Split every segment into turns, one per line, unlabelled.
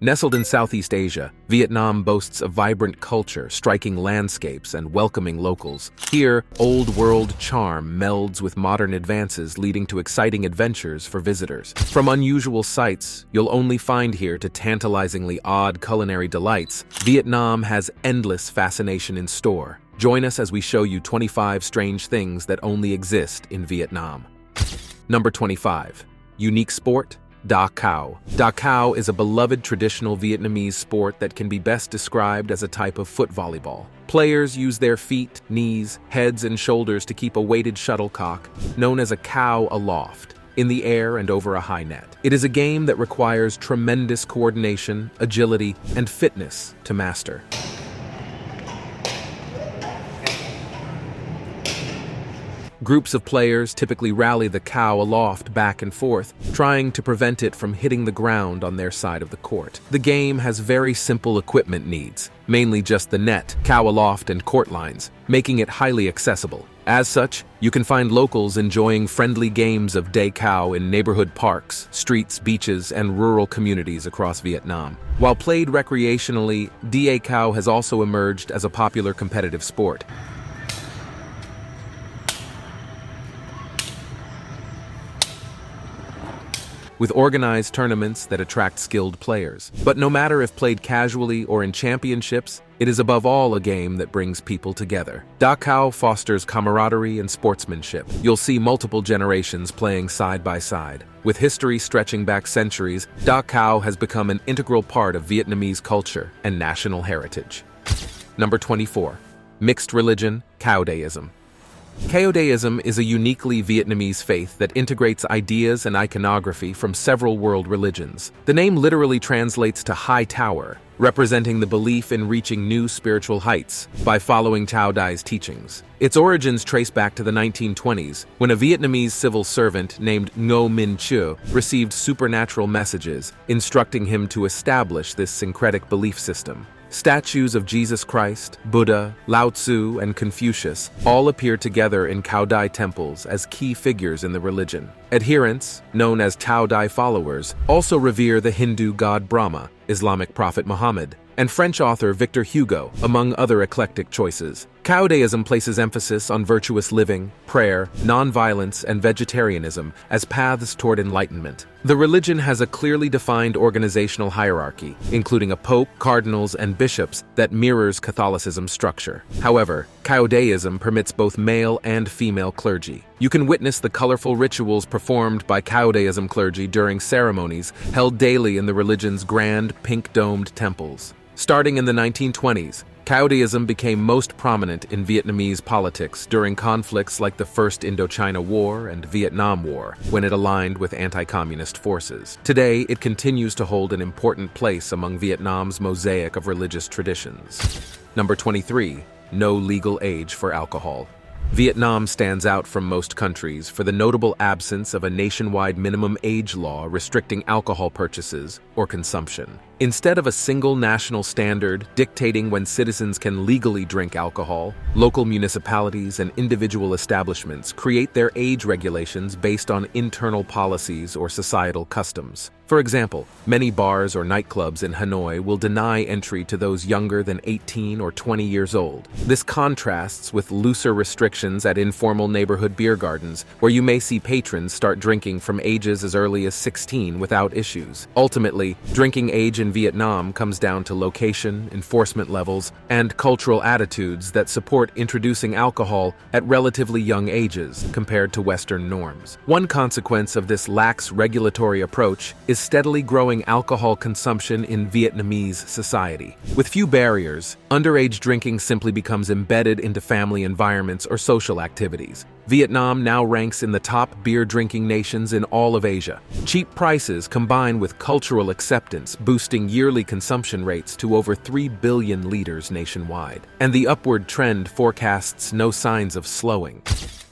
Nestled in Southeast Asia, Vietnam boasts a vibrant culture, striking landscapes, and welcoming locals. Here, old-world charm melds with modern advances, leading to exciting adventures for visitors. From unusual sights you'll only find here to tantalizingly odd culinary delights, Vietnam has endless fascination in store. Join us as we show you 25 strange things that only exist in Vietnam. Number 25. Unique sport? Da Cao. Da Cao is a beloved traditional Vietnamese sport that can be best described as a type of foot volleyball. Players use their feet, knees, heads, and shoulders to keep a weighted shuttlecock, known as a cow aloft, in the air and over a high net. It is a game that requires tremendous coordination, agility, and fitness to master. Groups of players typically rally the cow aloft back and forth, trying to prevent it from hitting the ground on their side of the court. The game has very simple equipment needs, mainly just the net, cow aloft, and court lines, making it highly accessible. As such, you can find locals enjoying friendly games of da Cao in neighborhood parks, streets, beaches, and rural communities across Vietnam. While played recreationally, da Cao has also emerged as a popular competitive sport. With organized tournaments that attract skilled players. But no matter if played casually or in championships, it is above all a game that brings people together. Da Cao fosters camaraderie and sportsmanship. You'll see multiple generations playing side by side. With history stretching back centuries, Da Cao has become an integral part of Vietnamese culture and national heritage. Number 24. Mixed religion, Caodaism. Caodaism is a uniquely Vietnamese faith that integrates ideas and iconography from several world religions. The name literally translates to high tower, representing the belief in reaching new spiritual heights by following Cao Dai's teachings. Its origins trace back to the 1920s, when a Vietnamese civil servant named Ngo Minh Chua received supernatural messages, instructing him to establish this syncretic belief system. Statues of Jesus Christ, Buddha, Lao Tzu, and Confucius all appear together in Cao Dai temples as key figures in the religion. Adherents, known as Cao Dai followers, also revere the Hindu god Brahma, Islamic prophet Muhammad, and French author Victor Hugo, among other eclectic choices. Caodaism places emphasis on virtuous living, prayer, nonviolence, and vegetarianism as paths toward enlightenment. The religion has a clearly defined organizational hierarchy, including a pope, cardinals, and bishops that mirrors Catholicism's structure. However, Caodaism permits both male and female clergy. You can witness the colorful rituals performed by Caodaism clergy during ceremonies held daily in the religion's grand, pink-domed temples. Starting in the 1920s, Caodaism became most prominent in Vietnamese politics during conflicts like the First Indochina War and Vietnam War, when it aligned with anti-communist forces. Today, it continues to hold an important place among Vietnam's mosaic of religious traditions. Number 23. No legal age for alcohol. Vietnam stands out from most countries for the notable absence of a nationwide minimum age law restricting alcohol purchases or consumption. Instead of a single national standard dictating when citizens can legally drink alcohol, local municipalities and individual establishments create their age regulations based on internal policies or societal customs. For example, many bars or nightclubs in Hanoi will deny entry to those younger than 18 or 20 years old. This contrasts with looser restrictions at informal neighborhood beer gardens, where you may see patrons start drinking from ages as early as 16 without issues. Ultimately, drinking age in Vietnam comes down to location, enforcement levels, and cultural attitudes that support introducing alcohol at relatively young ages compared to Western norms. One consequence of this lax regulatory approach is steadily growing alcohol consumption in Vietnamese society. With few barriers, underage drinking simply becomes embedded into family environments or social activities. Vietnam now ranks in the top beer-drinking nations in all of Asia. Cheap prices combine with cultural acceptance, boosting yearly consumption rates to over 3 billion liters nationwide. And the upward trend forecasts no signs of slowing.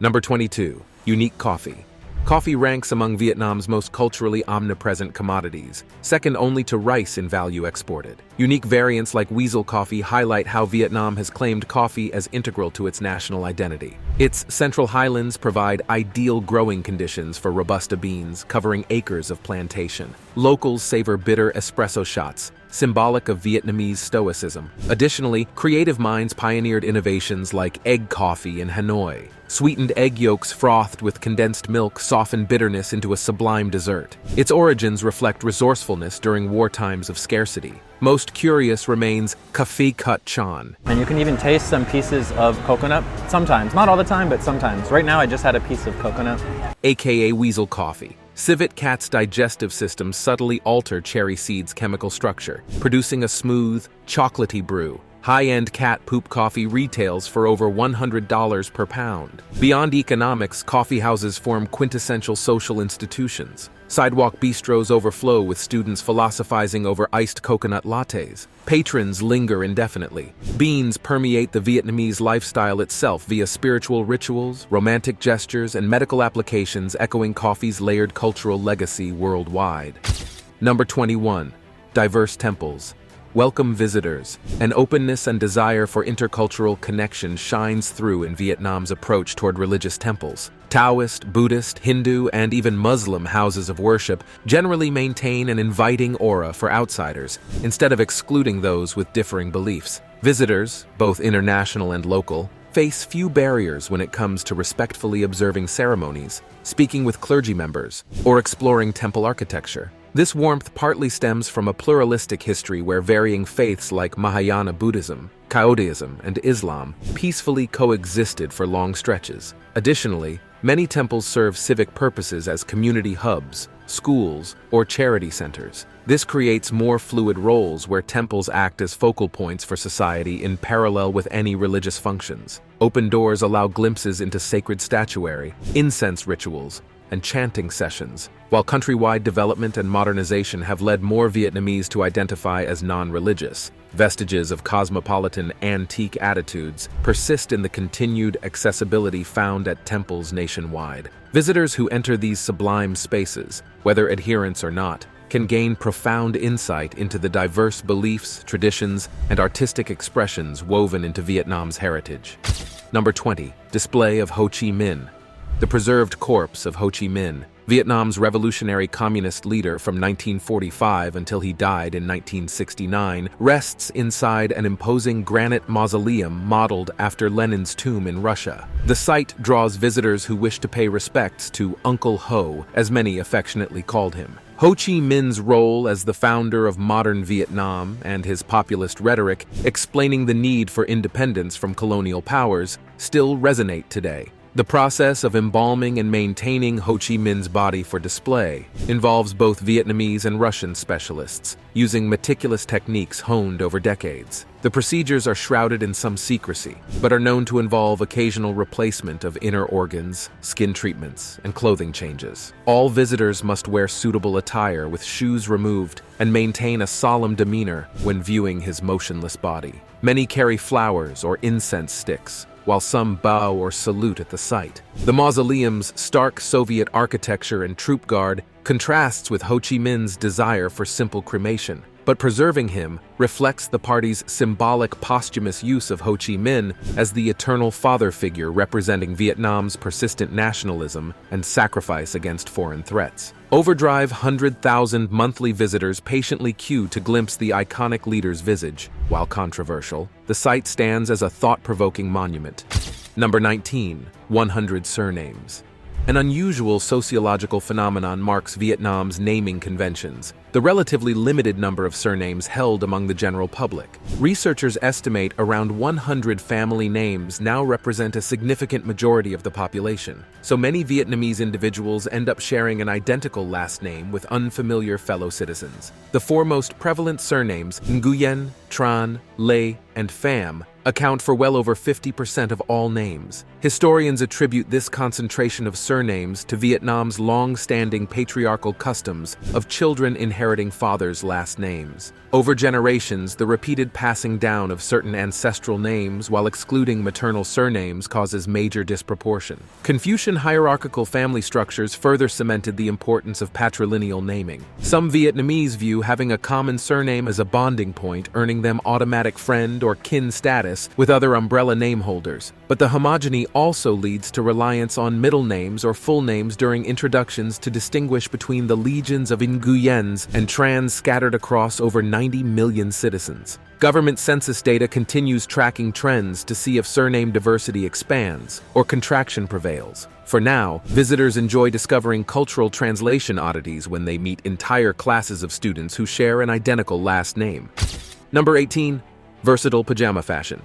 Number 22. Unique coffee. Coffee ranks among Vietnam's most culturally omnipresent commodities, second only to rice in value exported. Unique variants like weasel coffee highlight how Vietnam has claimed coffee as integral to its national identity. Its central highlands provide ideal growing conditions for Robusta beans, covering acres of plantation. Locals savor bitter espresso shots, symbolic of Vietnamese stoicism. Additionally, creative minds pioneered innovations like egg coffee in Hanoi. Sweetened egg yolks frothed with condensed milk soften bitterness into a sublime dessert. Its origins reflect resourcefulness during war times of scarcity. Most curious remains Kafi Cut Chan.
And you can even taste some pieces of coconut sometimes. Not all the time, but sometimes. Right now I just had a piece of coconut.
AKA weasel coffee. Civet cat's digestive system subtly alter cherry seed's chemical structure, producing a smooth, chocolatey brew. High-end cat poop coffee retails for over $100 per pound. Beyond economics, coffee houses form quintessential social institutions. Sidewalk bistros overflow with students philosophizing over iced coconut lattes. Patrons linger indefinitely. Beans permeate the Vietnamese lifestyle itself via spiritual rituals, romantic gestures, and medical applications, echoing coffee's layered cultural legacy worldwide. Number 21. Diverse temples. Welcome visitors. An openness and desire for intercultural connection shines through in Vietnam's approach toward religious temples. Taoist, Buddhist, Hindu, and even Muslim houses of worship generally maintain an inviting aura for outsiders, instead of excluding those with differing beliefs. Visitors, both international and local, face few barriers when it comes to respectfully observing ceremonies, speaking with clergy members, or exploring temple architecture. This warmth partly stems from a pluralistic history where varying faiths like Mahayana Buddhism, Taoism, and Islam peacefully coexisted for long stretches. Additionally, many temples serve civic purposes as community hubs, schools, or charity centers. This creates more fluid roles where temples act as focal points for society in parallel with any religious functions. Open doors allow glimpses into sacred statuary, incense rituals, and chanting sessions, while countrywide development and modernization have led more Vietnamese to identify as non-religious. Vestiges of cosmopolitan, antique attitudes persist in the continued accessibility found at temples nationwide. Visitors who enter these sublime spaces, whether adherents or not, can gain profound insight into the diverse beliefs, traditions, and artistic expressions woven into Vietnam's heritage. Number 20. Display of Ho Chi Minh. The preserved corpse of Ho Chi Minh, Vietnam's revolutionary communist leader from 1945 until he died in 1969, rests inside an imposing granite mausoleum modeled after Lenin's tomb in Russia. The site draws visitors who wish to pay respects to Uncle Ho, as many affectionately called him. Ho Chi Minh's role as the founder of modern Vietnam and his populist rhetoric explaining the need for independence from colonial powers still resonate today. The process of embalming and maintaining Ho Chi Minh's body for display involves both Vietnamese and Russian specialists, using meticulous techniques honed over decades. The procedures are shrouded in some secrecy, but are known to involve occasional replacement of inner organs, skin treatments, and clothing changes. All visitors must wear suitable attire with shoes removed and maintain a solemn demeanor when viewing his motionless body. Many carry flowers or incense sticks, while some bow or salute at the site. The mausoleum's stark Soviet architecture and troop guard contrasts with Ho Chi Minh's desire for simple cremation, but preserving him reflects the party's symbolic posthumous use of Ho Chi Minh as the eternal father figure representing Vietnam's persistent nationalism and sacrifice against foreign threats. Overdrive 100,000 monthly visitors patiently queue to glimpse the iconic leader's visage. While controversial, the site stands as a thought-provoking monument. Number 19. 100 Surnames. An unusual sociological phenomenon marks Vietnam's naming conventions, the relatively limited number of surnames held among the general public. Researchers estimate around 100 family names now represent a significant majority of the population, so many Vietnamese individuals end up sharing an identical last name with unfamiliar fellow citizens. The four most prevalent surnames, Nguyen, Tran, Lê, and Pham, account for well over 50% of all names. Historians attribute this concentration of surnames to Vietnam's long-standing patriarchal customs of children inheriting fathers' last names. Over generations, the repeated passing down of certain ancestral names while excluding maternal surnames causes major disproportion. Confucian hierarchical family structures further cemented the importance of patrilineal naming. Some Vietnamese view having a common surname as a bonding point, earning them automatic friend or kin status status with other umbrella name holders, but the homogeny also leads to reliance on middle names or full names during introductions to distinguish between the legions of Nguyens and trans scattered across over 90 million citizens. Government census data continues tracking trends to see if surname diversity expands or contraction prevails. For now, visitors enjoy discovering cultural translation oddities when they meet entire classes of students who share an identical last name. Number 18. Versatile pajama fashion.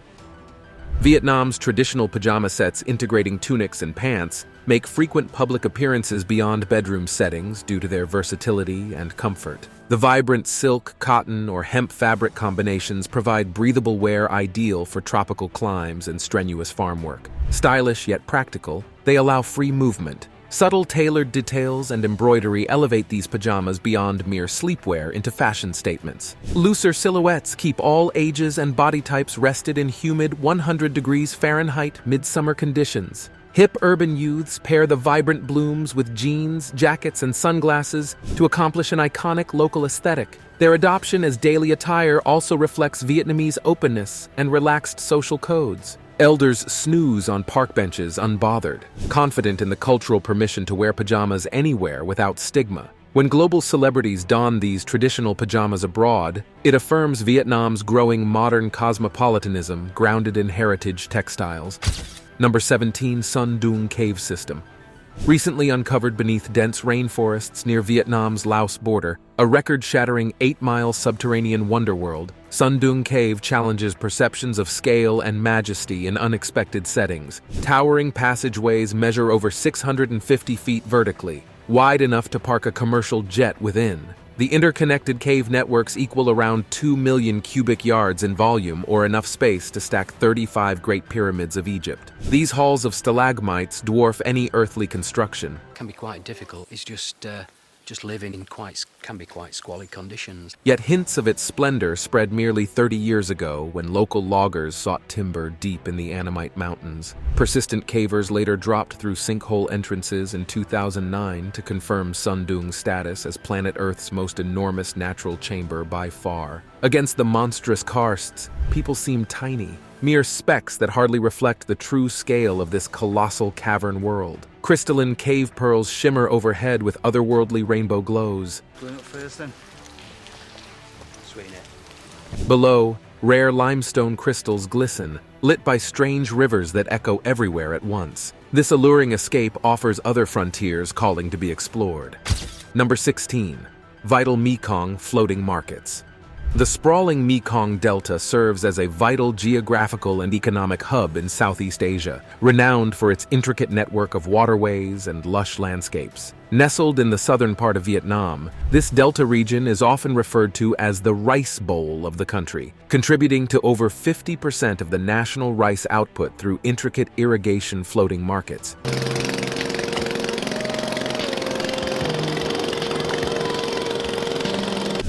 Vietnam's traditional pajama sets integrating tunics and pants make frequent public appearances beyond bedroom settings due to their versatility and comfort. The vibrant silk, cotton, or hemp fabric combinations provide breathable wear ideal for tropical climes and strenuous farm work. Stylish yet practical, they allow free movement. Subtle tailored details and embroidery elevate these pajamas beyond mere sleepwear into fashion statements. Looser silhouettes keep all ages and body types rested in humid 100 degrees Fahrenheit midsummer conditions. Hip urban youths pair the vibrant blooms with jeans, jackets, and sunglasses to accomplish an iconic local aesthetic. Their adoption as daily attire also reflects Vietnamese openness and relaxed social codes. Elders snooze on park benches unbothered, confident in the cultural permission to wear pajamas anywhere without stigma. When global celebrities don these traditional pajamas abroad, it affirms Vietnam's growing modern cosmopolitanism grounded in heritage textiles. Number 17. Sundom Cave System. Recently uncovered beneath dense rainforests near Vietnam's Laos border, a record-shattering 8-mile subterranean wonderworld, Sundom Cave challenges perceptions of scale and majesty in unexpected settings. Towering passageways measure over 650 feet vertically, wide enough to park a commercial jet within. The interconnected cave networks equal around 2 million cubic yards in volume, or enough space to stack 35 Great Pyramids of Egypt. These halls of stalagmites dwarf any earthly construction.
Can be quite difficult. It's just living in can be quite squalid conditions.
Yet hints of its splendor spread merely 30 years ago when local loggers sought timber deep in the Annamite Mountains. Persistent cavers later dropped through sinkhole entrances in 2009 to confirm Sundom's status as planet Earth's most enormous natural chamber by far. Against the monstrous karsts, people seem tiny, mere specks that hardly reflect the true scale of this colossal cavern world. Crystalline cave pearls shimmer overhead with otherworldly rainbow glows.
Going up first then.
Sweeten it.
Below, rare limestone crystals glisten, lit by strange rivers that echo everywhere at once. This alluring escape offers other frontiers calling to be explored. Number 16. Vital Mekong floating markets. The sprawling Mekong Delta serves as a vital geographical and economic hub in Southeast Asia, renowned for its intricate network of waterways and lush landscapes. Nestled in the southern part of Vietnam, this delta region is often referred to as the rice bowl of the country, contributing to over 50% of the national rice output through intricate irrigation floating markets.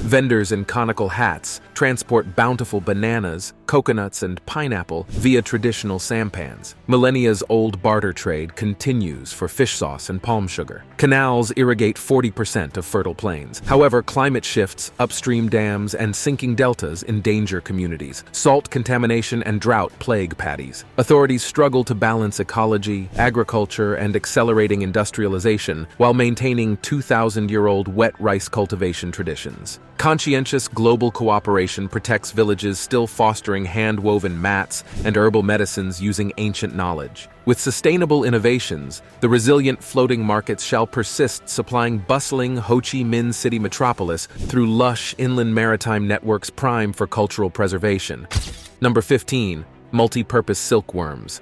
Vendors in conical hats transport bountiful bananas, coconuts, and pineapple via traditional sampans. Millennia's old barter trade continues for fish sauce and palm sugar. Canals irrigate 40% of fertile plains. However, climate shifts, upstream dams, and sinking deltas endanger communities. Salt contamination and drought plague paddies. Authorities struggle to balance ecology, agriculture, and accelerating industrialization while maintaining 2,000-year-old wet rice cultivation traditions. Conscientious global cooperation protects villages still fostering hand-woven mats and herbal medicines using ancient knowledge. With sustainable innovations, the resilient floating markets shall persist, supplying bustling Ho Chi Minh City metropolis through lush inland maritime networks prime for cultural preservation. Number 15. MultiPurpose Silkworms.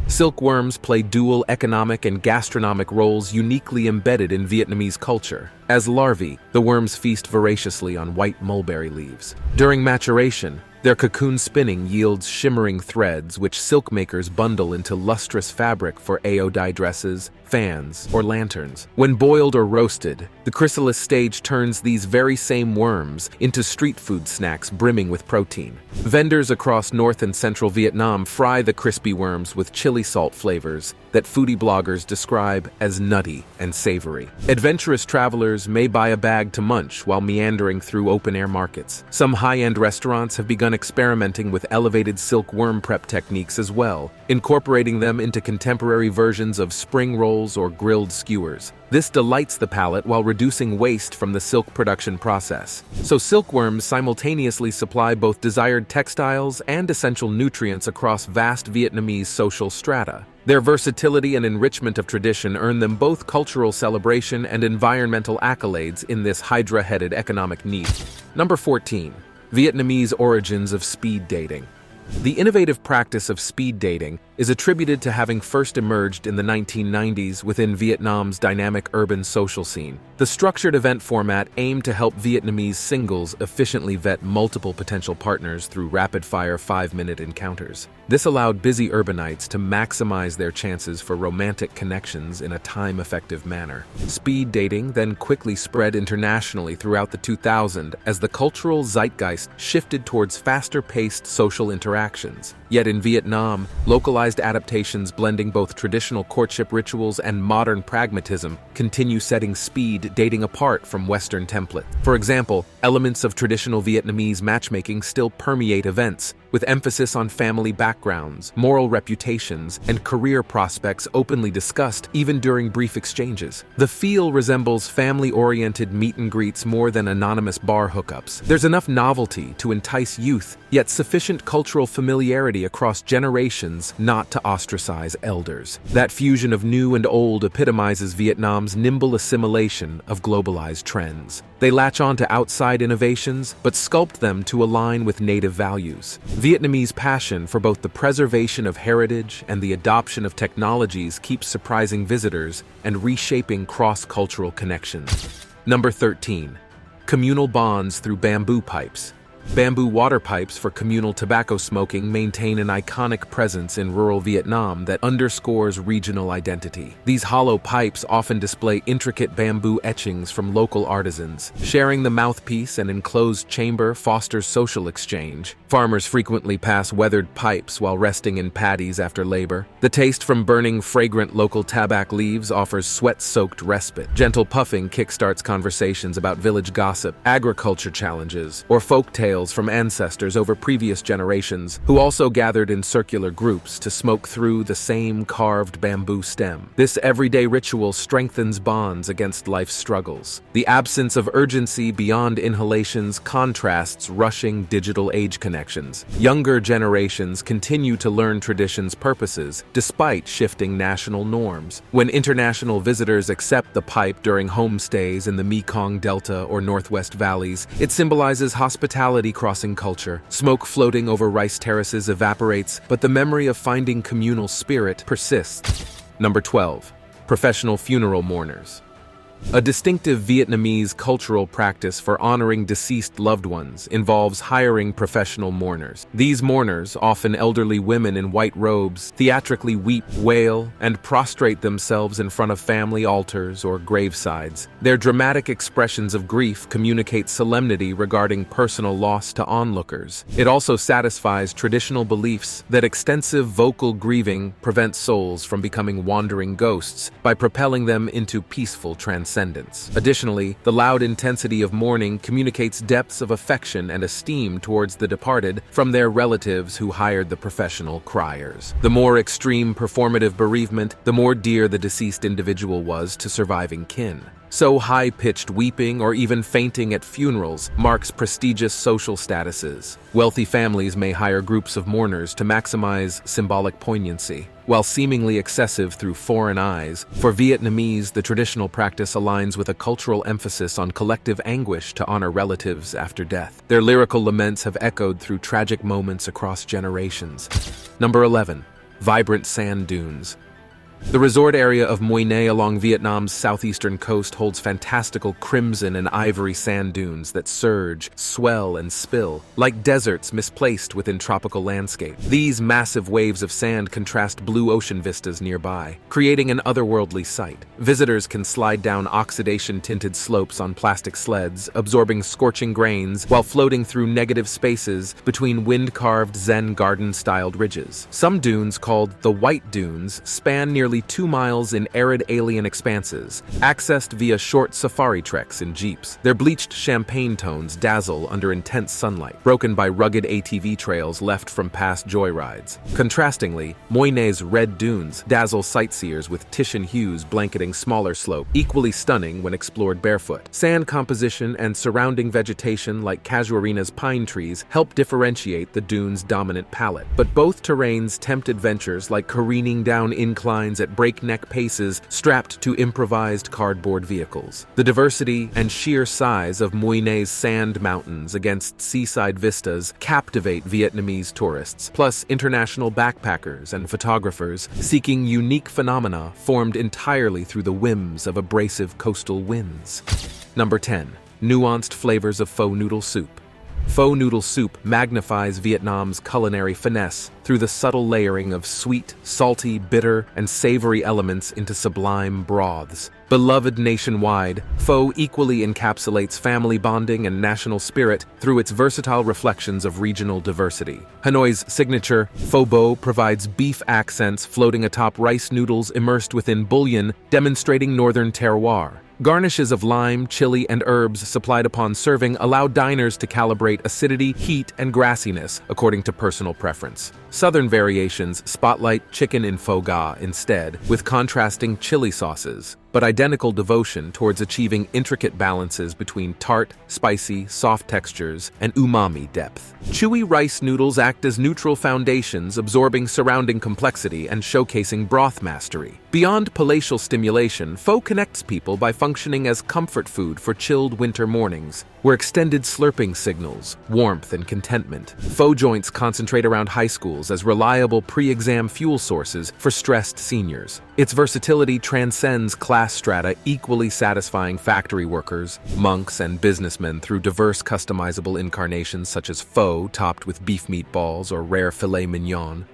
Silkworms play dual economic and gastronomic roles uniquely embedded in Vietnamese culture. As larvae, the worms feast voraciously on white mulberry leaves. During maturation, their cocoon spinning yields shimmering threads which silk makers bundle into lustrous fabric for ao-dye dresses, fans, or lanterns. When boiled or roasted, the chrysalis stage turns these very same worms into street food snacks brimming with protein. Vendors across North and Central Vietnam fry the crispy worms with chili salt flavors that foodie bloggers describe as nutty and savory. Adventurous travelers travelers may buy a bag to munch while meandering through open-air markets. Some high-end restaurants have begun experimenting with elevated silkworm prep techniques as well, incorporating them into contemporary versions of spring rolls or grilled skewers. This delights the palate while reducing waste from the silk production process. So silkworms simultaneously supply both desired textiles and essential nutrients across vast Vietnamese social strata. Their versatility and enrichment of tradition earn them both cultural celebration and environmental accolades in this hydra-headed economic niche. Number 14. Vietnamese origins of speed dating. The innovative practice of speed dating is attributed to having first emerged in the 1990s within Vietnam's dynamic urban social scene. The structured event format aimed to help Vietnamese singles efficiently vet multiple potential partners through rapid-fire 5-minute encounters. This allowed busy urbanites to maximize their chances for romantic connections in a time-effective manner. Speed dating then quickly spread internationally throughout the 2000s as the cultural zeitgeist shifted towards faster-paced social interactions. Yet in Vietnam, localized adaptations blending both traditional courtship rituals and modern pragmatism continue setting speed dating apart from Western templates. For example, elements of traditional Vietnamese matchmaking still permeate events, with emphasis on family backgrounds, moral reputations, and career prospects openly discussed even during brief exchanges. The feel resembles family-oriented meet and greets more than anonymous bar hookups. There's enough novelty to entice youth, yet sufficient cultural familiarity across generations not to ostracize elders. That fusion of new and old epitomizes Vietnam's nimble assimilation of globalized trends. They latch on to outside innovations, but sculpt them to align with native values. Vietnamese passion for both the preservation of heritage and the adoption of technologies keeps surprising visitors and reshaping cross-cultural connections. Number 13. Communal bonds through bamboo pipes. Bamboo water pipes for communal tobacco smoking maintain an iconic presence in rural Vietnam that underscores regional identity. These hollow pipes often display intricate bamboo etchings from local artisans. Sharing the mouthpiece and enclosed chamber fosters social exchange. Farmers frequently pass weathered pipes while resting in paddies after labor. The taste from burning fragrant local tabac leaves offers sweat-soaked respite. Gentle puffing kickstarts conversations about village gossip, agriculture challenges, or folk tales from ancestors over previous generations, who also gathered in circular groups to smoke through the same carved bamboo stem. This everyday ritual strengthens bonds against life's struggles. The absence of urgency beyond inhalations contrasts rushing digital age connections. Younger generations continue to learn traditions' purposes despite shifting national norms. When international visitors accept the pipe during homestays in the Mekong Delta or Northwest Valleys, it symbolizes hospitality crossing culture. Smoke floating over rice terraces evaporates, but the memory of finding communal spirit persists. Number 12. Professional funeral mourners. A distinctive Vietnamese cultural practice for honoring deceased loved ones involves hiring professional mourners. These mourners, often elderly women in white robes, theatrically weep, wail, and prostrate themselves in front of family altars or gravesides. Their dramatic expressions of grief communicate solemnity regarding personal loss to onlookers. It also satisfies traditional beliefs that extensive vocal grieving prevents souls from becoming wandering ghosts by propelling them into peaceful transcendence. Additionally, the loud intensity of mourning communicates depths of affection and esteem towards the departed from their relatives who hired the professional criers. The more extreme performative bereavement, the more dear the deceased individual was to surviving kin. So high-pitched weeping or even fainting at funerals marks prestigious social statuses. Wealthy families may hire groups of mourners to maximize symbolic poignancy. While seemingly excessive through foreign eyes, for Vietnamese, the traditional practice aligns with a cultural emphasis on collective anguish to honor relatives after death. Their lyrical laments have echoed through tragic moments across generations. Number 11. Vibrant sand dunes. The resort area of Mui Ne along Vietnam's southeastern coast holds fantastical crimson and ivory sand dunes that surge, swell, and spill, like deserts misplaced within tropical landscape. These massive waves of sand contrast blue ocean vistas nearby, creating an otherworldly sight. Visitors can slide down oxidation-tinted slopes on plastic sleds, absorbing scorching grains while floating through negative spaces between wind-carved Zen garden-styled ridges. Some dunes, called the White Dunes, span nearly nearly 2 miles in arid alien expanses, accessed via short safari treks in jeeps. Their bleached champagne tones dazzle under intense sunlight, broken by rugged ATV trails left from past joyrides. Contrastingly, Moynet's red dunes dazzle sightseers with Titian hues blanketing smaller slopes, equally stunning when explored barefoot. Sand composition and surrounding vegetation like casuarina's pine trees help differentiate the dunes' dominant palette. But both terrains tempt adventures like careening down inclines at breakneck paces strapped to improvised cardboard vehicles. The diversity and sheer size of Moynet's sand mountains against seaside vistas captivate Vietnamese tourists, plus international backpackers and photographers seeking unique phenomena formed entirely through the whims of abrasive coastal winds. Number 10. Nuanced flavors of faux noodle soup. Faux noodle soup magnifies Vietnam's culinary finesse through the subtle layering of sweet, salty, bitter, and savory elements into sublime broths. Beloved nationwide, pho equally encapsulates family bonding and national spirit through its versatile reflections of regional diversity. Hanoi's signature pho bo provides beef accents floating atop rice noodles immersed within bouillon, demonstrating northern terroir. Garnishes of lime, chili, and herbs supplied upon serving allow diners to calibrate acidity, heat, and grassiness according to personal preference. Southern variations spotlight chicken in pho ga instead, with contrasting chili sauces, but identical devotion towards achieving intricate balances between tart, spicy, soft textures, and umami depth. Chewy rice noodles act as neutral foundations, absorbing surrounding complexity and showcasing broth mastery. Beyond palatial stimulation, pho connects people by functioning as comfort food for chilled winter mornings, where extended slurping signals warmth and contentment. Pho joints concentrate around high schools as reliable pre-exam fuel sources for stressed seniors. Its versatility transcends class strata, equally satisfying factory workers, monks, and businessmen through diverse customizable incarnations such as pho topped with beef meatballs or rare filet mignon.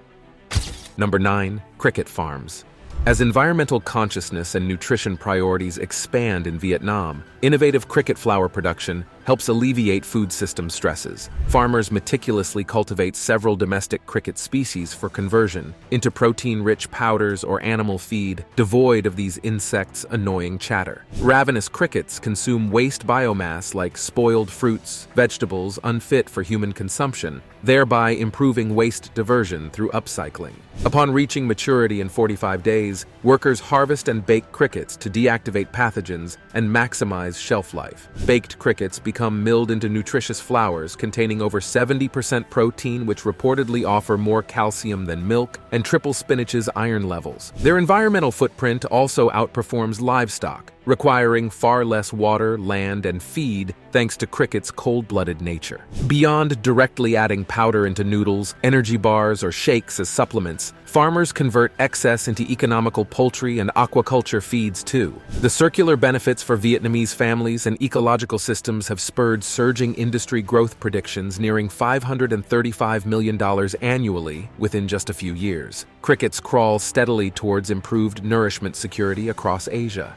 Number 9. Cricut Farms. As environmental consciousness and nutrition priorities expand in Vietnam, innovative cricket flour production helps alleviate food system stresses. Farmers meticulously cultivate several domestic cricket species for conversion into protein-rich powders or animal feed, devoid of these insects' annoying chatter. Ravenous crickets consume waste biomass like spoiled fruits, vegetables unfit for human consumption, thereby improving waste diversion through upcycling. Upon reaching maturity in 45 days, workers harvest and bake crickets to deactivate pathogens and maximize shelf life. Baked crickets become milled into nutritious flours containing over 70% protein, which reportedly offer more calcium than milk, and triple spinach's iron levels. Their environmental footprint also outperforms livestock, requiring far less water, land, and feed thanks to cricket's cold-blooded nature. Beyond directly adding powder into noodles, energy bars, or shakes as supplements, farmers convert excess into economical poultry and aquaculture feeds too. The circular benefits for Vietnamese families and ecological systems have spurred surging industry growth predictions nearing $535 million annually within just a few years. Crickets crawl steadily towards improved nourishment security across Asia.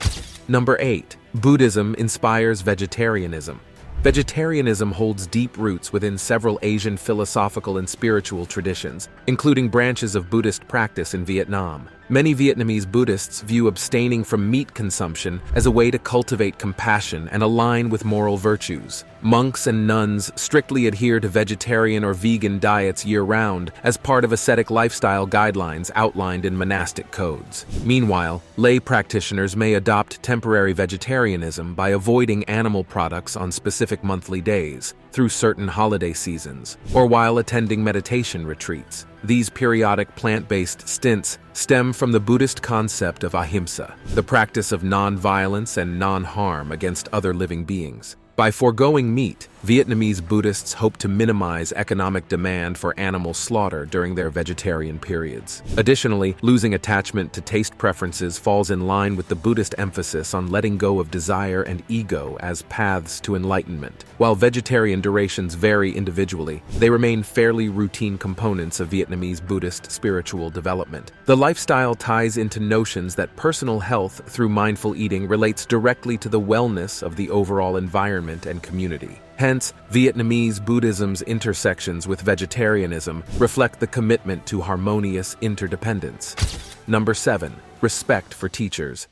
Number 8. Buddhism inspires vegetarianism. Vegetarianism holds deep roots within several Asian philosophical and spiritual traditions, including branches of Buddhist practice in Vietnam. Many Vietnamese Buddhists view abstaining from meat consumption as a way to cultivate compassion and align with moral virtues. Monks and nuns strictly adhere to vegetarian or vegan diets year-round as part of ascetic lifestyle guidelines outlined in monastic codes. Meanwhile, lay practitioners may adopt temporary vegetarianism by avoiding animal products on specific monthly days, through certain holiday seasons, or while attending meditation retreats. These periodic plant-based stints stem from the Buddhist concept of ahimsa, the practice of non-violence and non-harm against other living beings. By foregoing meat, Vietnamese Buddhists hope to minimize economic demand for animal slaughter during their vegetarian periods. Additionally, losing attachment to taste preferences falls in line with the Buddhist emphasis on letting go of desire and ego as paths to enlightenment. While vegetarian durations vary individually, they remain fairly routine components of Vietnamese Buddhist spiritual development. The lifestyle ties into notions that personal health through mindful eating relates directly to the wellness of the overall environment and community. Hence, Vietnamese Buddhism's intersections with vegetarianism reflect the commitment to harmonious interdependence. Number 7. respect for teachers.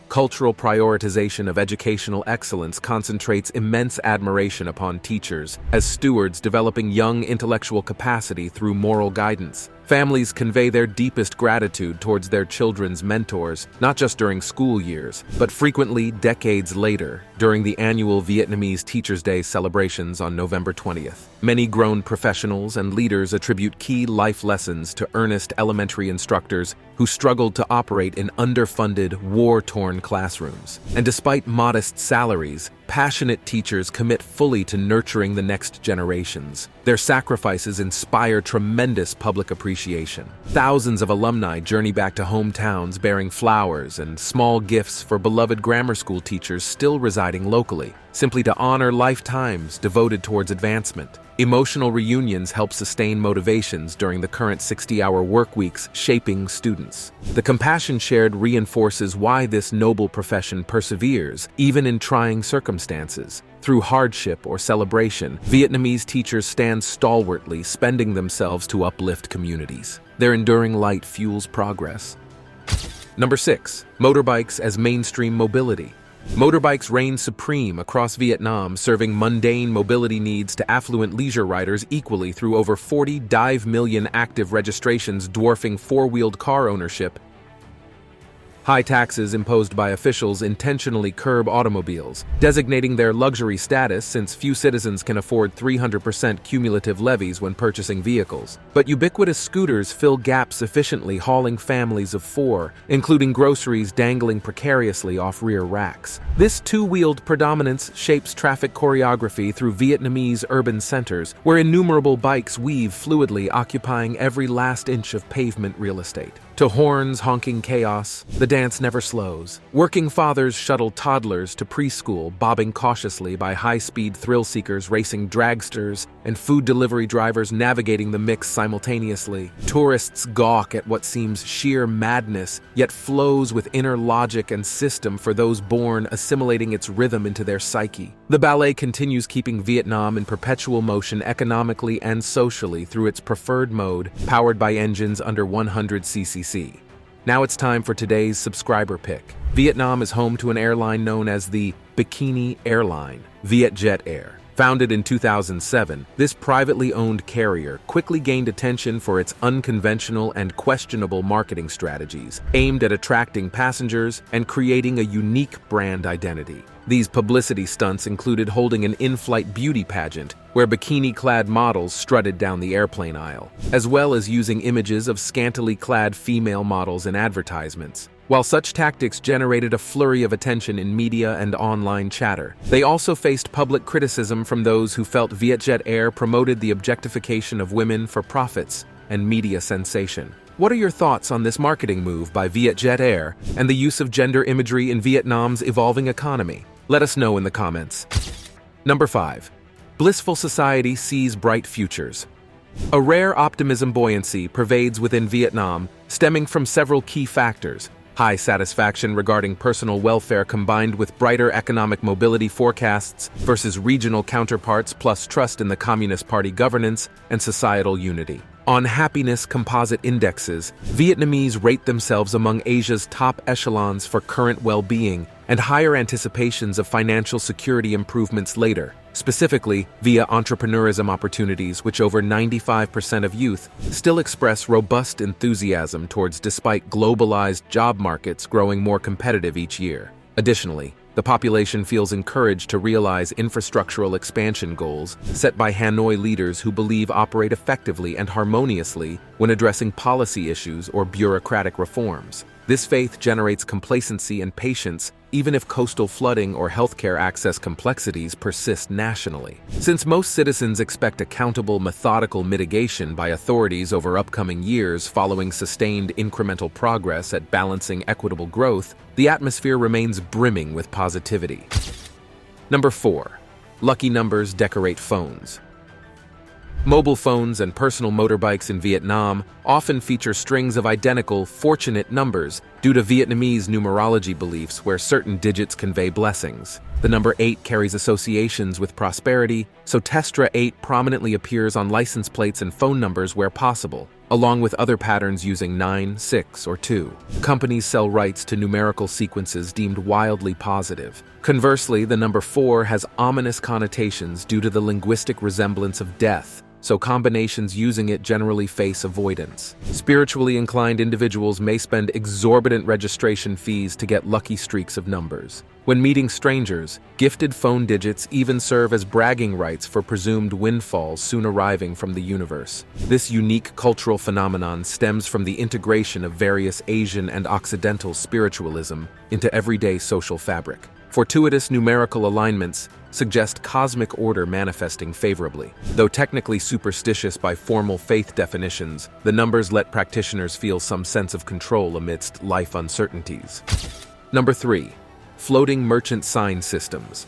Cultural prioritization of educational excellence concentrates immense admiration upon teachers as stewards developing young intellectual capacity through moral guidance. Families convey their deepest gratitude towards their children's mentors, not just during school years, but frequently decades later, during the annual Vietnamese Teachers' Day celebrations on November 20th. Many grown professionals and leaders attribute key life lessons to earnest elementary instructors who struggled to operate in underfunded, war-torn classrooms. And despite modest salaries, passionate teachers commit fully to nurturing the next generations. Their sacrifices inspire tremendous public appreciation. Thousands of alumni journey back to hometowns bearing flowers and small gifts for beloved grammar school teachers still residing locally, simply to honor lifetimes devoted towards advancement. Emotional reunions help sustain motivations during the current 60-hour work weeks shaping students. The compassion shared reinforces why this noble profession perseveres, even in trying circumstances. Through hardship or celebration, Vietnamese teachers stand stalwartly, spending themselves to uplift communities. Their enduring light fuels progress. Number 6. Motorbikes as mainstream mobility. Motorbikes reign supreme across Vietnam, serving mundane mobility needs to affluent leisure riders equally through over 45 million active registrations dwarfing four-wheeled car ownership. High taxes imposed by officials intentionally curb automobiles, designating their luxury status since few citizens can afford 300% cumulative levies when purchasing vehicles. But ubiquitous scooters fill gaps efficiently, hauling families of 4, including groceries dangling precariously off rear racks. This two-wheeled predominance shapes traffic choreography through Vietnamese urban centers, where innumerable bikes weave fluidly, occupying every last inch of pavement real estate. To horns honking chaos, the dance never slows. Working fathers shuttle toddlers to preschool, bobbing cautiously by high-speed thrill-seekers racing dragsters and food delivery drivers navigating the mix simultaneously. Tourists gawk at what seems sheer madness, yet flows with inner logic and system for those born, assimilating its rhythm into their psyche. The ballet continues keeping Vietnam in perpetual motion economically and socially through its preferred mode, powered by engines under 100 cc. Now it's time for today's subscriber pick. Vietnam is home to an airline known as the Bikini Airline, Vietjet Air. Founded in 2007, this privately owned carrier quickly gained attention for its unconventional and questionable marketing strategies, aimed at attracting passengers and creating a unique brand identity. These publicity stunts included holding an in-flight beauty pageant where bikini-clad models strutted down the airplane aisle, as well as using images of scantily clad female models in advertisements. While such tactics generated a flurry of attention in media and online chatter, they also faced public criticism from those who felt Vietjet Air promoted the objectification of women for profits and media sensation. What are your thoughts on this marketing move by Vietjet Air and the use of gender imagery in Vietnam's evolving economy? Let us know in the comments. Number 5. Blissful Society sees bright futures. A rare optimism buoyancy pervades within Vietnam, stemming from several key factors. High satisfaction regarding personal welfare combined with brighter economic mobility forecasts versus regional counterparts plus trust in the Communist Party governance and societal unity. On happiness composite indexes, Vietnamese rate themselves among Asia's top echelons for current well-being and higher anticipations of financial security improvements later, specifically via entrepreneurism opportunities which over 95% of youth still express robust enthusiasm towards despite globalized job markets growing more competitive each year. Additionally, the population feels encouraged to realize infrastructural expansion goals set by Hanoi leaders who believe operate effectively and harmoniously when addressing policy issues or bureaucratic reforms. This faith generates complacency and patience even if coastal flooding or healthcare access complexities persist nationally. Since most citizens expect accountable, methodical mitigation by authorities over upcoming years following sustained incremental progress at balancing equitable growth, the atmosphere remains brimming with positivity. Number 4. Lucky numbers decorate phones. Mobile phones and personal motorbikes in Vietnam often feature strings of identical, fortunate numbers due to Vietnamese numerology beliefs where certain digits convey blessings. The number 8 carries associations with prosperity, so Testra 8 prominently appears on license plates and phone numbers where possible, along with other patterns using 9, 6, or 2. Companies sell rights to numerical sequences deemed wildly positive. Conversely, the number 4 has ominous connotations due to the linguistic resemblance of death, so combinations using it generally face avoidance. Spiritually inclined individuals may spend exorbitant registration fees to get lucky streaks of numbers. When meeting strangers, gifted phone digits even serve as bragging rights for presumed windfalls soon arriving from the universe. This unique cultural phenomenon stems from the integration of various Asian and Occidental spiritualism into everyday social fabric. Fortuitous numerical alignments suggest cosmic order manifesting favorably. Though technically superstitious by formal faith definitions, the numbers let practitioners feel some sense of control amidst life uncertainties. Number 3. Floating merchant sign systems.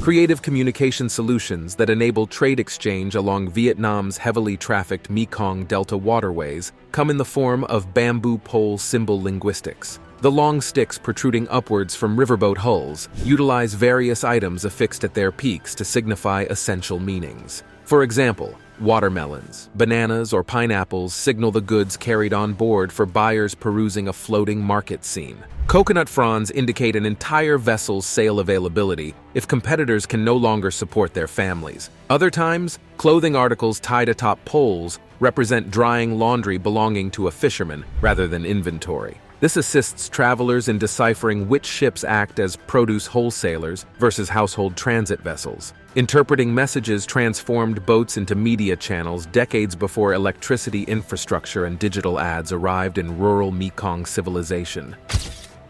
Creative communication solutions that enable trade exchange along Vietnam's heavily trafficked Mekong Delta waterways come in the form of bamboo pole symbol linguistics. The long sticks protruding upwards from riverboat hulls utilize various items affixed at their peaks to signify essential meanings. For example, watermelons, bananas, or pineapples signal the goods carried on board for buyers perusing a floating market scene. Coconut fronds indicate an entire vessel's sail availability if competitors can no longer support their families. Other times, clothing articles tied atop poles represent drying laundry belonging to a fisherman rather than inventory. This assists travelers in deciphering which ships act as produce wholesalers versus household transit vessels. Interpreting messages transformed boats into media channels decades before electricity infrastructure and digital ads arrived in rural Mekong civilization.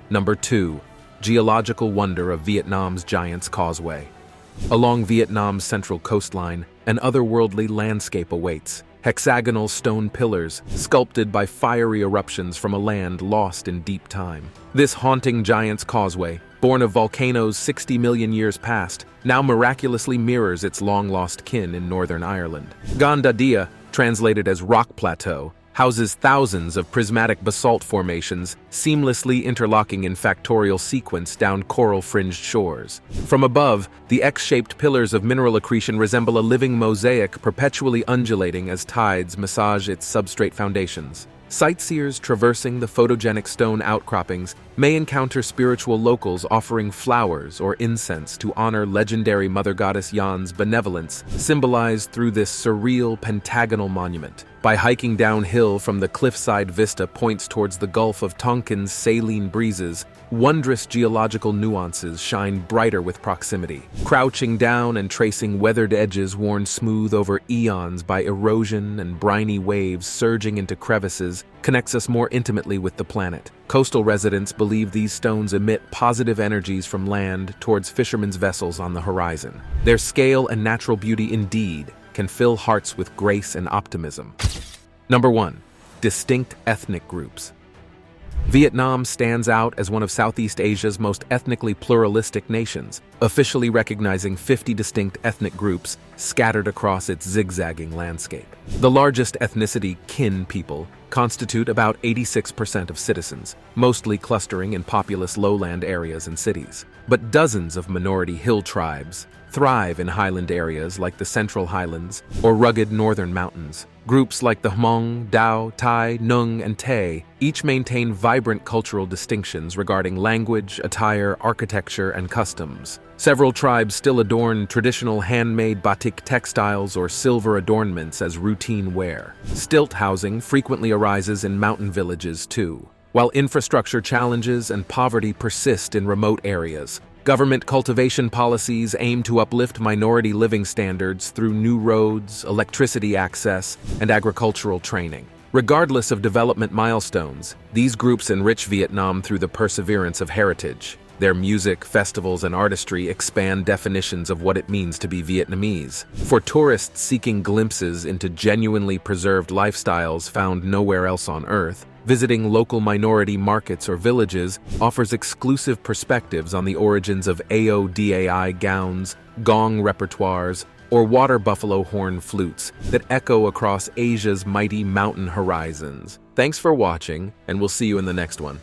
Number 2. Geological wonder of Vietnam's Giant's Causeway. Along Vietnam's central coastline, an otherworldly landscape awaits. Hexagonal stone pillars, sculpted by fiery eruptions from a land lost in deep time. This haunting Giant's Causeway, born of volcanoes 60 million years past, now miraculously mirrors its long-lost kin in Northern Ireland. Ganda Dia, translated as rock plateau, houses thousands of prismatic basalt formations seamlessly interlocking in factorial sequence down coral-fringed shores. From above, the X-shaped pillars of mineral accretion resemble a living mosaic perpetually undulating as tides massage its substrate foundations. Sightseers traversing the photogenic stone outcroppings may encounter spiritual locals offering flowers or incense to honor legendary Mother Goddess Yan's benevolence, symbolized through this surreal pentagonal monument. By hiking downhill from the cliffside vista points towards the Gulf of Tonkin's saline breezes, wondrous geological nuances shine brighter with proximity. Crouching down and tracing weathered edges worn smooth over eons by erosion and briny waves surging into crevices connects us more intimately with the planet. Coastal residents believe these stones emit positive energies from land towards fishermen's vessels on the horizon. Their scale and natural beauty indeed can fill hearts with grace and optimism. Number 1. Distinct ethnic groups. Vietnam stands out as one of Southeast Asia's most ethnically pluralistic nations, officially recognizing 50 distinct ethnic groups scattered across its zigzagging landscape. The largest ethnicity, Kin people, constitute about 86% of citizens, mostly clustering in populous lowland areas and cities. But dozens of minority hill tribes thrive in highland areas like the Central Highlands or rugged northern mountains. Groups like the Hmong, Dao, Thai, Nung, and Tay each maintain vibrant cultural distinctions regarding language, attire, architecture, and customs. Several tribes still adorn traditional handmade batik textiles or silver adornments as routine wear. Stilt housing frequently arises in mountain villages too. While infrastructure challenges and poverty persist in remote areas, government cultivation policies aim to uplift minority living standards through new roads, electricity access, and agricultural training. Regardless of development milestones, these groups enrich Vietnam through the perseverance of heritage. Their music, festivals, and artistry expand definitions of what it means to be Vietnamese. For tourists seeking glimpses into genuinely preserved lifestyles found nowhere else on Earth, visiting local minority markets or villages offers exclusive perspectives on the origins of AODAI gowns, gong repertoires, or water buffalo horn flutes that echo across Asia's mighty mountain horizons. Thanks for watching, and we'll see you in the next one.